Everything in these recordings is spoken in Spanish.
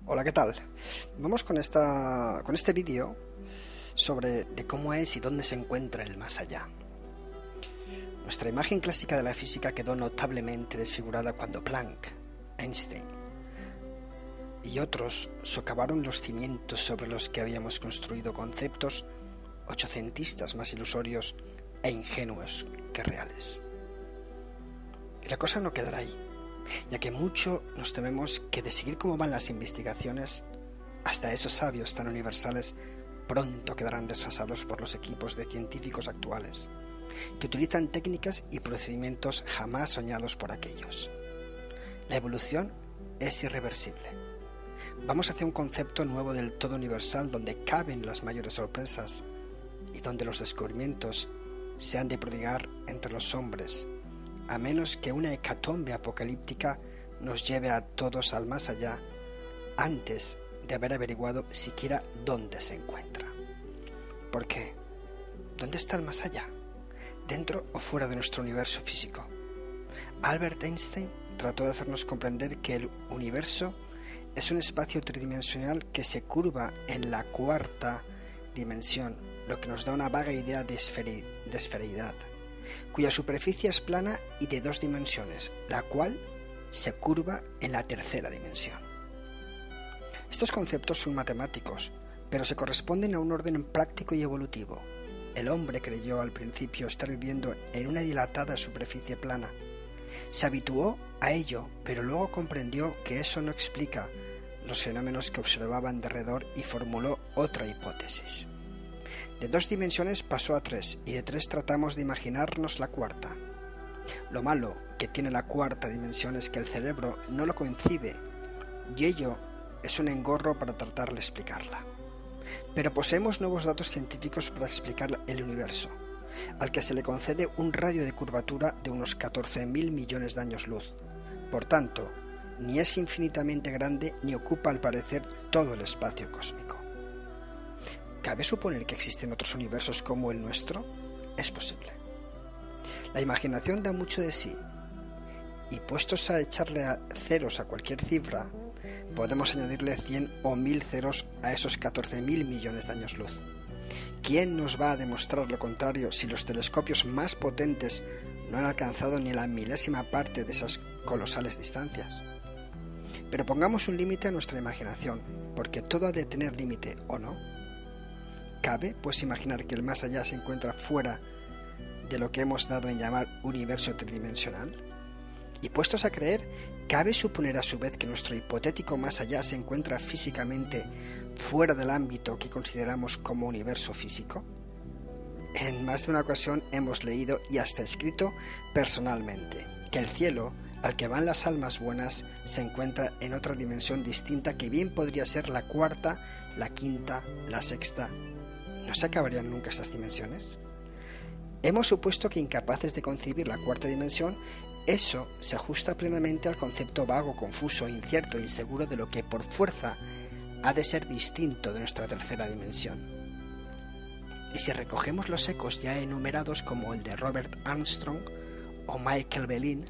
Hola, ¿qué tal? Vamos con este vídeo sobre de cómo es y dónde se encuentra el más allá. Nuestra imagen clásica de la física quedó notablemente desfigurada cuando Planck, Einstein y otros socavaron los cimientos sobre los que habíamos construido conceptos ochocentistas más ilusorios e ingenuos que reales. Y la cosa no quedará ahí, ya que mucho nos tememos que de seguir como van las investigaciones, hasta esos sabios tan universales pronto quedarán desfasados por los equipos de científicos actuales, que utilizan técnicas y procedimientos jamás soñados por aquellos. La evolución es irreversible. Vamos hacia un concepto nuevo del todo universal donde caben las mayores sorpresas y donde los descubrimientos se han de prodigar entre los hombres, a menos que una hecatombe apocalíptica nos lleve a todos al más allá antes de haber averiguado siquiera dónde se encuentra. ¿Por qué? ¿Dónde está el más allá? ¿Dentro o fuera de nuestro universo físico? Albert Einstein trató de hacernos comprender que el universo es un espacio tridimensional que se curva en la cuarta dimensión, lo que nos da una vaga idea de esfereidad, cuya superficie es plana y de 2 dimensiones, la cual se curva en la tercera dimensión. Estos conceptos son matemáticos, pero se corresponden a un orden práctico y evolutivo. El hombre creyó al principio estar viviendo en una dilatada superficie plana. Se habituó a ello, pero luego comprendió que eso no explica los fenómenos que observaban alrededor y formuló otra hipótesis. De 2 dimensiones pasó a 3 y de 3 tratamos de imaginarnos la cuarta. Lo malo que tiene la cuarta dimensión es que el cerebro no lo concibe y ello es un engorro para tratar de explicarla. Pero poseemos nuevos datos científicos para explicar el universo, al que se le concede un radio de curvatura de unos 14.000 millones de años luz. Por tanto, ni es infinitamente grande ni ocupa al parecer todo el espacio cósmico. ¿Cabe suponer que existen otros universos como el nuestro? Es posible. La imaginación da mucho de sí, y puestos a echarle ceros a cualquier cifra, podemos añadirle 100 o 1000 ceros a esos 14.000 millones de años luz. ¿Quién nos va a demostrar lo contrario si los telescopios más potentes no han alcanzado ni la milésima parte de esas colosales distancias? Pero pongamos un límite a nuestra imaginación, porque todo ha de tener límite, ¿o no? ¿Cabe, pues, imaginar que el más allá se encuentra fuera de lo que hemos dado en llamar universo tridimensional? Y puestos a creer, ¿cabe suponer a su vez que nuestro hipotético más allá se encuentra físicamente fuera del ámbito que consideramos como universo físico? En más de una ocasión hemos leído y hasta escrito personalmente que el cielo al que van las almas buenas se encuentra en otra dimensión distinta que bien podría ser la cuarta, la quinta, la sexta. ¿No se acabarían nunca estas dimensiones? Hemos supuesto que incapaces de concebir la cuarta dimensión, eso se ajusta plenamente al concepto vago, confuso, incierto e inseguro de lo que por fuerza ha de ser distinto de nuestra tercera dimensión. Y si recogemos los ecos ya enumerados como el de Robert Armstrong o Michael Belin,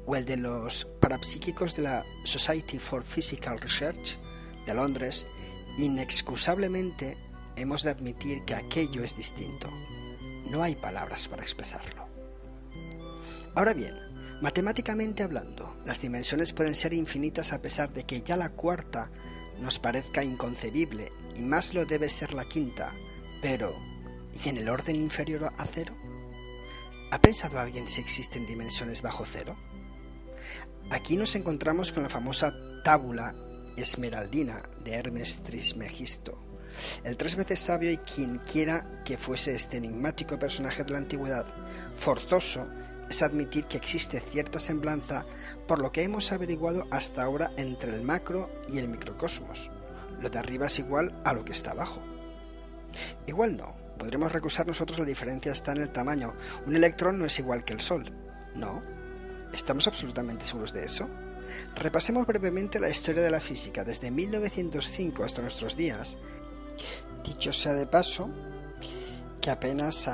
o el de los parapsíquicos de la Society for Physical Research de Londres, inexcusablemente hemos de admitir que aquello es distinto. No hay palabras para expresarlo. Ahora bien, matemáticamente hablando, las dimensiones pueden ser infinitas a pesar de que ya la cuarta nos parezca inconcebible y más lo debe ser la quinta, pero ¿y en el orden inferior a cero? ¿Ha pensado alguien si existen dimensiones bajo cero? Aquí nos encontramos con la famosa tábula esmeraldina de Hermes Trismegisto, el 3 veces sabio y quien quiera que fuese este enigmático personaje de la antigüedad. Forzoso es admitir que existe cierta semblanza por lo que hemos averiguado hasta ahora entre el macro y el microcosmos. Lo de arriba es igual a lo que está abajo. Igual no, podremos recusar nosotros la diferencia está en el tamaño. Un electrón no es igual que el Sol. ¿No? ¿Estamos absolutamente seguros de eso? Repasemos brevemente la historia de la física desde 1905 hasta nuestros días. Dicho sea de paso, que apenas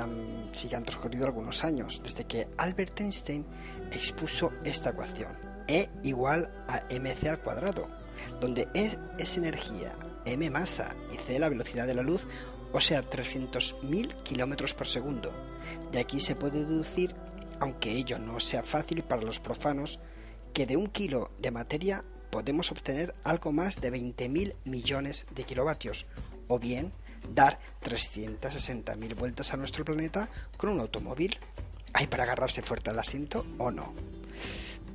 sí que han transcurrido algunos años desde que Albert Einstein expuso esta ecuación, E igual a mc al cuadrado, donde E es energía, m masa y c la velocidad de la luz, o sea 300.000 kilómetros por segundo. De aquí se puede deducir, aunque ello no sea fácil para los profanos, que de 1 kilo de materia podemos obtener algo más de 20.000 millones de kilovatios, o bien dar 360.000 vueltas a nuestro planeta con un automóvil. ¿Hay para agarrarse fuerte al asiento o no?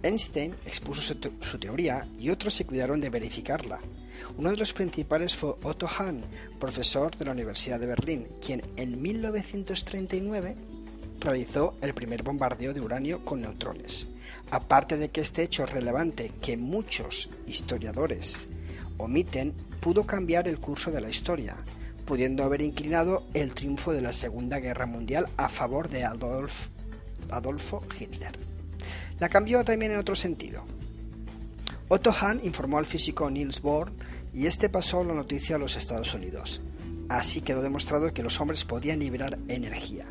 Einstein expuso su teoría y otros se cuidaron de verificarla. Uno de los principales fue Otto Hahn, profesor de la Universidad de Berlín, quien en 1939 realizó el primer bombardeo de uranio con neutrones. Aparte de que este hecho relevante que muchos historiadores omiten, pudo cambiar el curso de la historia, pudiendo haber inclinado el triunfo de la Segunda Guerra Mundial a favor de Adolfo Hitler. La cambió también en otro sentido. Otto Hahn informó al físico Niels Bohr y este pasó la noticia a los Estados Unidos. Así quedó demostrado que los hombres podían liberar energía.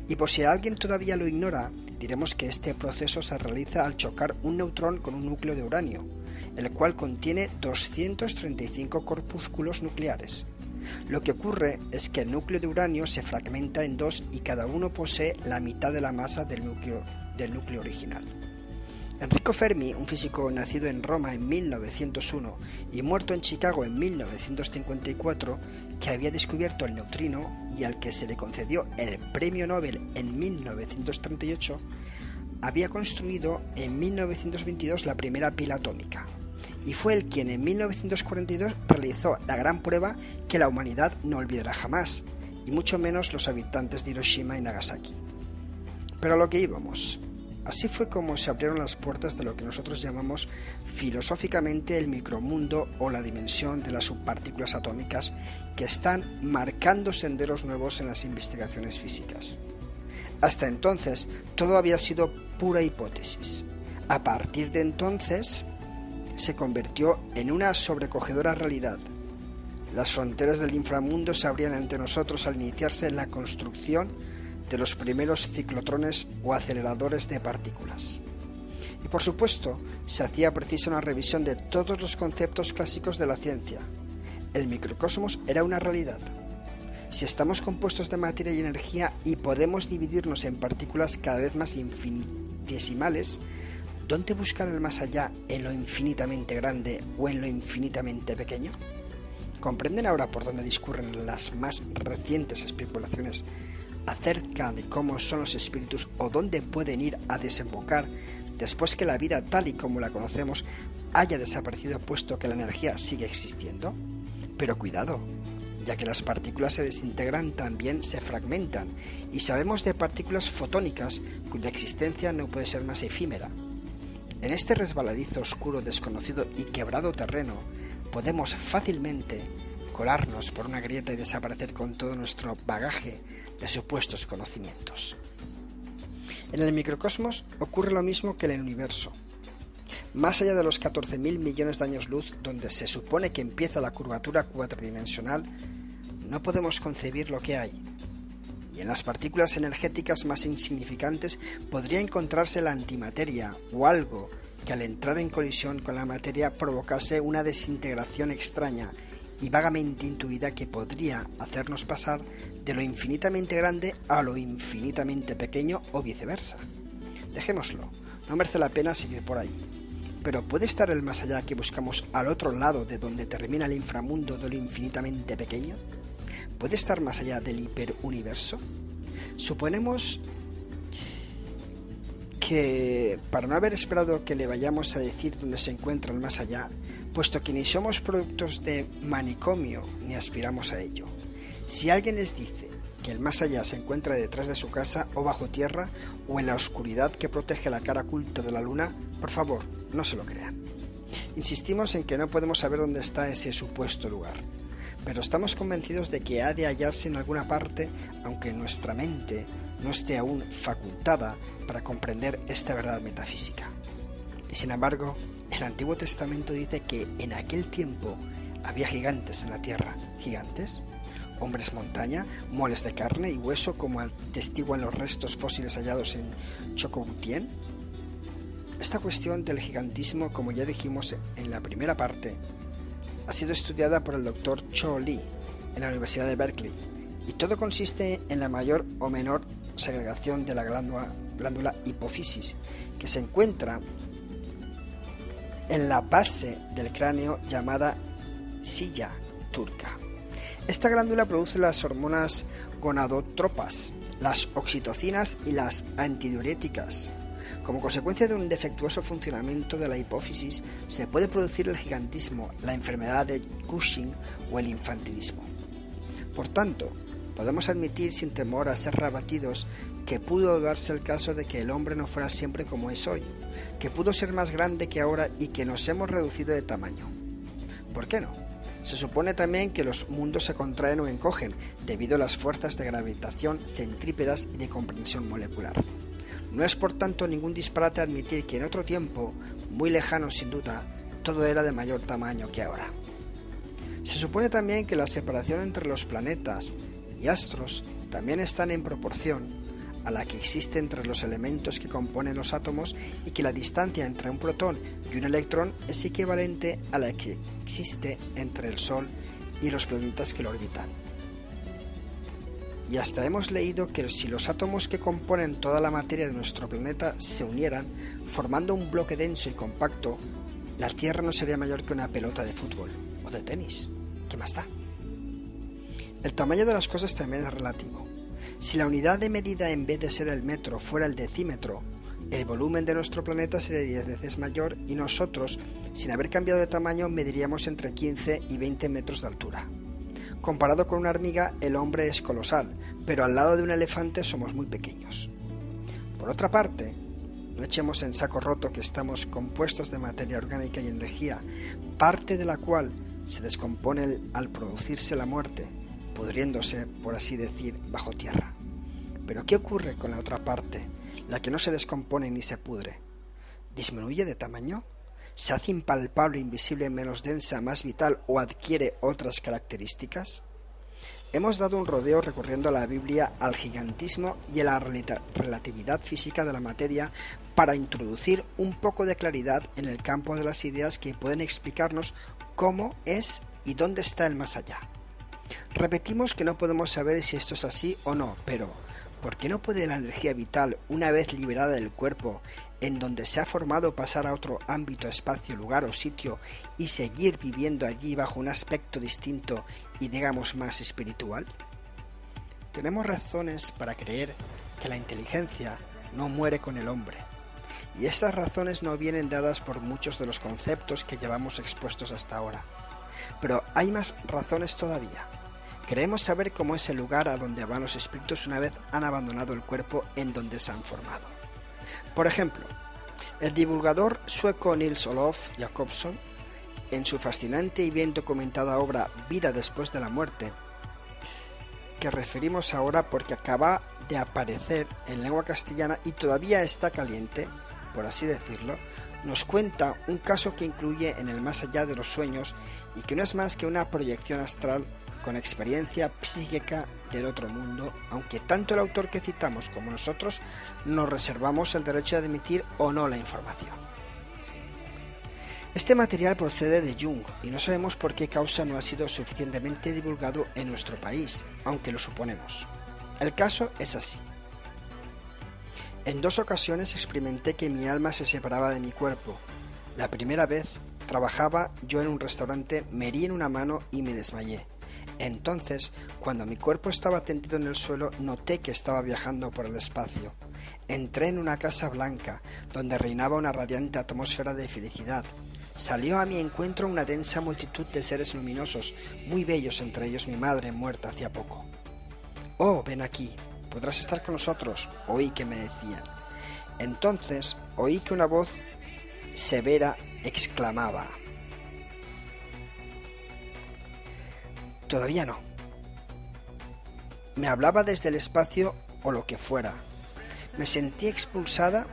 Y por si alguien todavía lo ignora, diremos que este proceso se realiza al chocar un neutrón con un núcleo de uranio, el cual contiene 235 corpúsculos nucleares. Lo que ocurre es que el núcleo de uranio se fragmenta en dos y cada uno posee la mitad de la masa del núcleo original. Enrico Fermi, un físico nacido en Roma en 1901 y muerto en Chicago en 1954, que había descubierto el neutrino y al que se le concedió el premio Nobel en 1938, había construido en 1922 la primera pila atómica, y fue él quien en 1942 realizó la gran prueba que la humanidad no olvidará jamás, y mucho menos los habitantes de Hiroshima y Nagasaki. Pero a lo que íbamos. Así fue como se abrieron las puertas de lo que nosotros llamamos filosóficamente el micromundo o la dimensión de las subpartículas atómicas, que están marcando senderos nuevos en las investigaciones físicas. Hasta entonces todo había sido pura hipótesis. A partir de entonces se convirtió en una sobrecogedora realidad. Las fronteras del inframundo se abrían ante nosotros al iniciarse la construcción de los primeros ciclotrones o aceleradores de partículas. Y por supuesto, se hacía precisa una revisión de todos los conceptos clásicos de la ciencia. El microcosmos era una realidad. Si estamos compuestos de materia y energía y podemos dividirnos en partículas cada vez más infinitesimales, ¿dónde buscar el más allá en lo infinitamente grande o en lo infinitamente pequeño? ¿Comprenden ahora por dónde discurren las más recientes especulaciones acerca de cómo son los espíritus o dónde pueden ir a desembocar después que la vida tal y como la conocemos haya desaparecido, puesto que la energía sigue existiendo? Pero cuidado, ya que las partículas se desintegran, también se fragmentan, y sabemos de partículas fotónicas cuya existencia no puede ser más efímera. En este resbaladizo oscuro, desconocido y quebrado terreno, podemos fácilmente colarnos por una grieta y desaparecer con todo nuestro bagaje de supuestos conocimientos. En el microcosmos ocurre lo mismo que en el universo. Más allá de los 14.000 millones de años luz, donde se supone que empieza la curvatura cuatridimensional, no podemos concebir lo que hay. Y en las partículas energéticas más insignificantes podría encontrarse la antimateria o algo que al entrar en colisión con la materia provocase una desintegración extraña y vagamente intuida que podría hacernos pasar de lo infinitamente grande a lo infinitamente pequeño o viceversa. Dejémoslo, no merece la pena seguir por ahí. Pero ¿puede estar el más allá que buscamos al otro lado de donde termina el inframundo de lo infinitamente pequeño? ¿Puede estar más allá del hiperuniverso? Suponemos que, para no haber esperado que le vayamos a decir dónde se encuentra el más allá, puesto que ni somos productos de manicomio ni aspiramos a ello, si alguien les dice que el más allá se encuentra detrás de su casa o bajo tierra o en la oscuridad que protege la cara oculta de la luna, por favor, no se lo crean. Insistimos en que no podemos saber dónde está ese supuesto lugar, pero estamos convencidos de que ha de hallarse en alguna parte, aunque nuestra mente no esté aún facultada para comprender esta verdad metafísica. Y sin embargo, el Antiguo Testamento dice que en aquel tiempo había gigantes en la tierra. ¿Gigantes? Hombres montaña, moles de carne y hueso, como atestiguan los restos fósiles hallados en Chocobutien. Esta cuestión del gigantismo, como ya dijimos en la primera parte, ha sido estudiada por el Dr. Cho Lee en la Universidad de Berkeley, y todo consiste en la mayor o menor segregación de la glándula hipófisis, que se encuentra en la base del cráneo llamada silla turca. Esta glándula produce las hormonas gonadotropas, las oxitocinas y las antidiuréticas. Como consecuencia de un defectuoso funcionamiento de la hipófisis, se puede producir el gigantismo, la enfermedad de Cushing o el infantilismo. Por tanto, podemos admitir sin temor a ser rebatidos que pudo darse el caso de que el hombre no fuera siempre como es hoy, que pudo ser más grande que ahora y que nos hemos reducido de tamaño. ¿Por qué no? Se supone también que los mundos se contraen o encogen debido a las fuerzas de gravitación centrípedas y de comprensión molecular. No es por tanto ningún disparate admitir que en otro tiempo, muy lejano sin duda, todo era de mayor tamaño que ahora. Se supone también que la separación entre los planetas y astros también están en proporción a la que existe entre los elementos que componen los átomos y que la distancia entre un protón y un electrón es equivalente a la que existe entre el Sol y los planetas que lo orbitan. Y hasta hemos leído que si los átomos que componen toda la materia de nuestro planeta se unieran, formando un bloque denso y compacto, la Tierra no sería mayor que una pelota de fútbol o de tenis. ¿Qué más da? El tamaño de las cosas también es relativo. Si la unidad de medida en vez de ser el metro fuera el decímetro, el volumen de nuestro planeta sería 10 veces mayor y nosotros, sin haber cambiado de tamaño, mediríamos entre 15 y 20 metros de altura. Comparado con una hormiga, el hombre es colosal, pero al lado de un elefante somos muy pequeños. Por otra parte, no echemos en saco roto que estamos compuestos de materia orgánica y energía, parte de la cual se descompone al producirse la muerte, pudriéndose, por así decir, bajo tierra. Pero ¿qué ocurre con la otra parte, la que no se descompone ni se pudre? ¿Disminuye de tamaño? ¿Se hace impalpable, invisible, menos densa, más vital o adquiere otras características? Hemos dado un rodeo recurriendo a la Biblia, al gigantismo y a la relatividad física de la materia para introducir un poco de claridad en el campo de las ideas que pueden explicarnos cómo es y dónde está el más allá. Repetimos que no podemos saber si esto es así o no, pero ¿por qué no puede la energía vital, una vez liberada del cuerpo, en donde se ha formado, pasar a otro ámbito, espacio, lugar o sitio y seguir viviendo allí bajo un aspecto distinto y digamos más espiritual? Tenemos razones para creer que la inteligencia no muere con el hombre, y estas razones no vienen dadas por muchos de los conceptos que llevamos expuestos hasta ahora. Pero hay más razones todavía. Queremos saber cómo es el lugar a donde van los espíritus una vez han abandonado el cuerpo en donde se han formado. Por ejemplo, el divulgador sueco Nils Olof Jakobson, en su fascinante y bien documentada obra Vida después de la muerte, que referimos ahora porque acaba de aparecer en lengua castellana y todavía está caliente, por así decirlo, nos cuenta un caso que incluye en el más allá de los sueños y que no es más que una proyección astral con experiencia psíquica del otro mundo, aunque tanto el autor que citamos como nosotros nos reservamos el derecho de admitir o no la información. Este material procede de Jung y no sabemos por qué causa no ha sido suficientemente divulgado en nuestro país, aunque lo suponemos. El caso es así. En 2 ocasiones experimenté que mi alma se separaba de mi cuerpo. La primera vez trabajaba yo en un restaurante, me herí en una mano y me desmayé. Entonces, cuando mi cuerpo estaba tendido en el suelo, noté que estaba viajando por el espacio. Entré en una casa blanca, donde reinaba una radiante atmósfera de felicidad. Salió a mi encuentro una densa multitud de seres luminosos, muy bellos, entre ellos mi madre, muerta hacía poco. «Oh, ven aquí, podrás estar con nosotros», oí que me decían. Entonces oí que una voz severa exclamaba: «Todavía no». Me hablaba desde el espacio o lo que fuera. Me sentí expulsada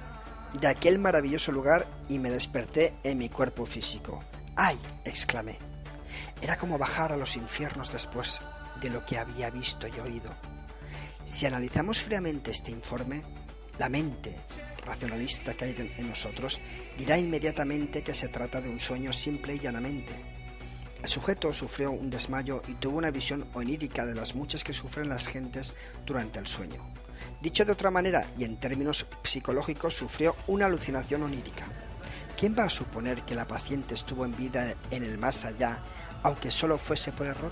de aquel maravilloso lugar y me desperté en mi cuerpo físico. «¡Ay!», exclamé. Era como bajar a los infiernos después de lo que había visto y oído. Si analizamos fríamente este informe, la mente racionalista que hay en nosotros dirá inmediatamente que se trata de un sueño simple y llanamente. El sujeto sufrió un desmayo y tuvo una visión onírica de las muchas que sufren las gentes durante el sueño. Dicho de otra manera y en términos psicológicos, sufrió una alucinación onírica. ¿Quién va a suponer que la paciente estuvo en vida en el más allá, aunque solo fuese por error?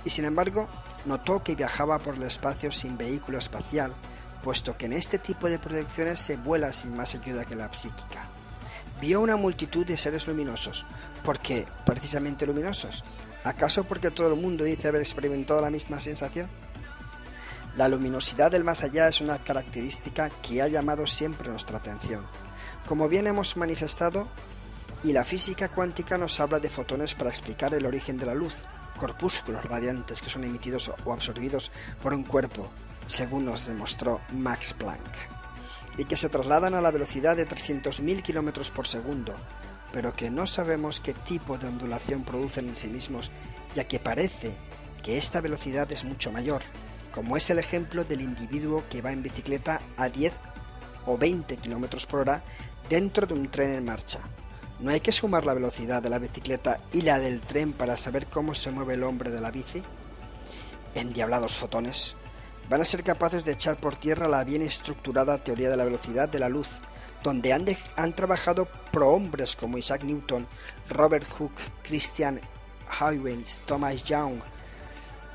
Y sin embargo, notó que viajaba por el espacio sin vehículo espacial, puesto que en este tipo de proyecciones se vuela sin más ayuda que la psíquica. Vio una multitud de seres luminosos. ¿Por qué precisamente luminosos? ¿Acaso porque todo el mundo dice haber experimentado la misma sensación? La luminosidad del más allá es una característica que ha llamado siempre nuestra atención. Como bien hemos manifestado, y la física cuántica nos habla de fotones para explicar el origen de la luz, corpúsculos radiantes que son emitidos o absorbidos por un cuerpo, según nos demostró Max Planck, y que se trasladan a la velocidad de 300.000 km por segundo, pero que no sabemos qué tipo de ondulación producen en sí mismos, ya que parece que esta velocidad es mucho mayor, como es el ejemplo del individuo que va en bicicleta a 10 o 20 km por hora dentro de un tren en marcha. ¿No hay que sumar la velocidad de la bicicleta y la del tren para saber cómo se mueve el hombre de la bici? Endiablados fotones. Van a ser capaces de echar por tierra la bien estructurada teoría de la velocidad de la luz, donde han trabajado prohombres como Isaac Newton, Robert Hooke, Christian Huygens, Thomas Young,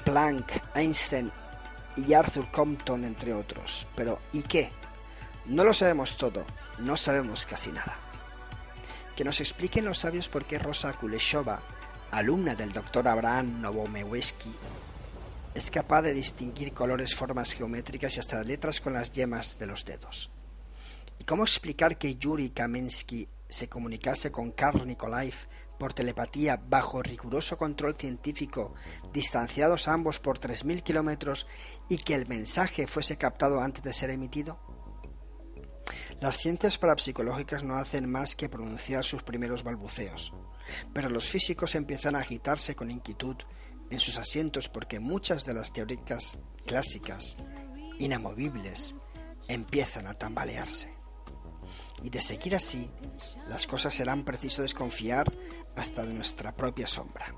Planck, Einstein y Arthur Compton, entre otros. Pero ¿y qué? No lo sabemos todo, no sabemos casi nada. Que nos expliquen los sabios por qué Rosa Kuleshova, alumna del Dr. Abraham Novomeyeski, es capaz de distinguir colores, formas geométricas y hasta letras con las yemas de los dedos. ¿Y cómo explicar que Yuri Kamensky se comunicase con Carl Nikolaev por telepatía bajo riguroso control científico, distanciados ambos por 3.000 kilómetros, y que el mensaje fuese captado antes de ser emitido? Las ciencias parapsicológicas no hacen más que pronunciar sus primeros balbuceos, pero los físicos empiezan a agitarse con inquietud en sus asientos porque muchas de las teóricas clásicas, inamovibles, empiezan a tambalearse. Y de seguir así, las cosas serán preciso desconfiar hasta de nuestra propia sombra.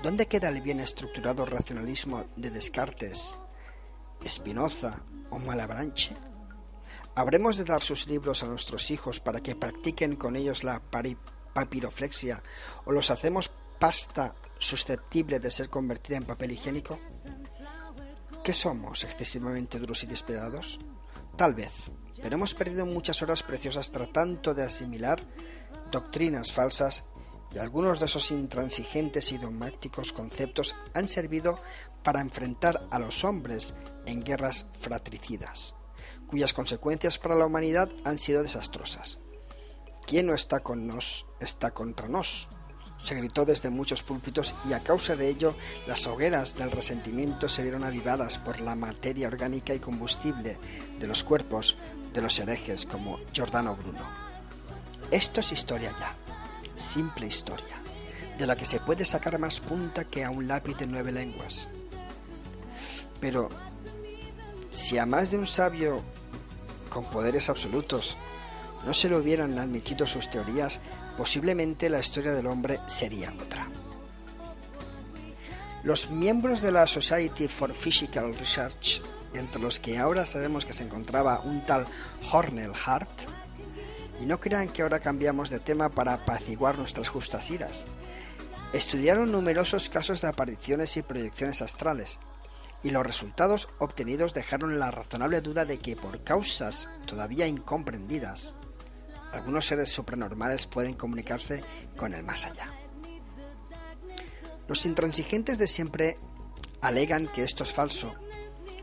¿Dónde queda el bien estructurado racionalismo de Descartes, Spinoza o Malebranche? ¿Habremos de dar sus libros a nuestros hijos para que practiquen con ellos la papiroflexia, o los hacemos pasta susceptible de ser convertida en papel higiénico? ¿Qué somos, excesivamente duros y despiadados? Tal vez, pero hemos perdido muchas horas preciosas tratando de asimilar doctrinas falsas, y algunos de esos intransigentes y dogmáticos conceptos han servido para enfrentar a los hombres en guerras fratricidas, cuyas consecuencias para la humanidad han sido desastrosas. ¿Quién no está con nos, está contra nos?, se gritó desde muchos púlpitos, y a causa de ello las hogueras del resentimiento se vieron avivadas por la materia orgánica y combustible de los cuerpos de los herejes como Giordano Bruno. Esto es historia ya, simple historia, de la que se puede sacar más punta que a un lápiz de 9 lenguas. Pero si a más de un sabio con poderes absolutos no se le hubieran admitido sus teorías, posiblemente la historia del hombre sería otra. Los miembros de la Society for Physical Research, entre los que ahora sabemos que se encontraba un tal Hornell Hart, y no crean que ahora cambiamos de tema para apaciguar nuestras justas iras, estudiaron numerosos casos de apariciones y proyecciones astrales, y los resultados obtenidos dejaron la razonable duda de que, por causas todavía incomprendidas, algunos seres supranormales pueden comunicarse con el más allá. Los intransigentes de siempre alegan que esto es falso,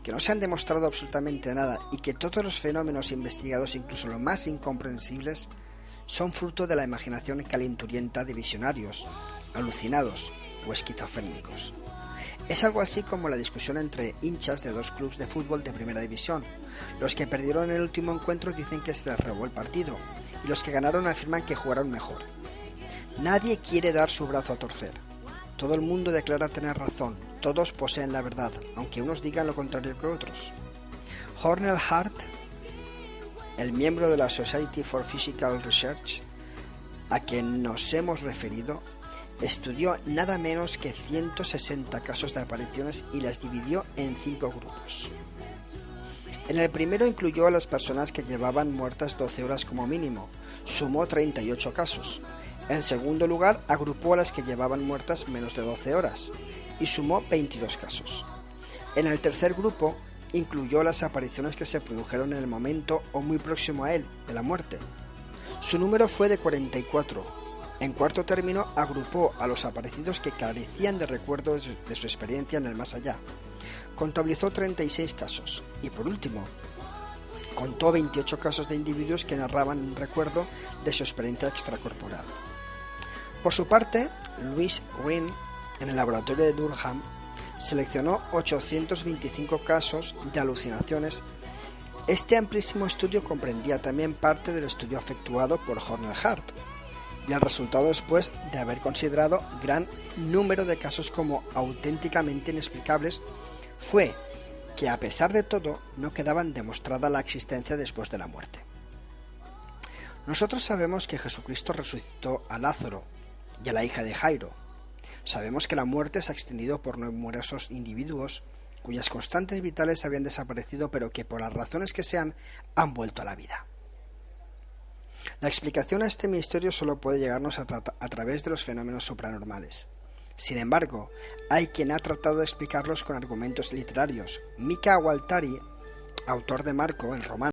que no se han demostrado absolutamente nada y que todos los fenómenos investigados, incluso los más incomprensibles, son fruto de la imaginación calenturienta de visionarios, alucinados o esquizofrénicos. Es algo así como la discusión entre hinchas de dos clubes de fútbol de primera división. Los que perdieron el último encuentro dicen que se les robó el partido, y los que ganaron afirman que jugaron mejor. Nadie quiere dar su brazo a torcer. Todo el mundo declara tener razón, todos poseen la verdad, aunque unos digan lo contrario que otros. Hornell Hart el miembro de la Society for Physical Research, a quien nos hemos referido, estudió nada menos que 160 casos de apariciones y las dividió en 5 grupos. En el primero incluyó a las personas que llevaban muertas 12 horas como mínimo, sumó 38 casos. En segundo lugar, agrupó a las que llevaban muertas menos de 12 horas y sumó 22 casos. En el tercer grupo, incluyó las apariciones que se produjeron en el momento o muy próximo a él, de la muerte. Su número fue de 44. En cuarto término, agrupó a los aparecidos que carecían de recuerdos de su experiencia en el más allá. Contabilizó 36 casos. Y por último, contó 28 casos de individuos que narraban un recuerdo de su experiencia extracorporal. Por su parte, Louis Green, en el laboratorio de Durham, seleccionó 825 casos de alucinaciones. Este amplísimo estudio comprendía también parte del estudio efectuado por Horner Hart, y el resultado, después de haber considerado gran número de casos como auténticamente inexplicables, fue que a pesar de todo no quedaban demostrada la existencia después de la muerte. Nosotros sabemos que Jesucristo resucitó a Lázaro y a la hija de Jairo. Sabemos que la muerte se ha extendido por numerosos individuos cuyas constantes vitales habían desaparecido, pero que por las razones que sean han vuelto a la vida. La explicación a este misterio solo puede llegarnos a través de los fenómenos supranormales. Sin embargo, hay quien ha tratado de explicarlos con argumentos literarios. Mika Waltari, autor de Marco, el romano,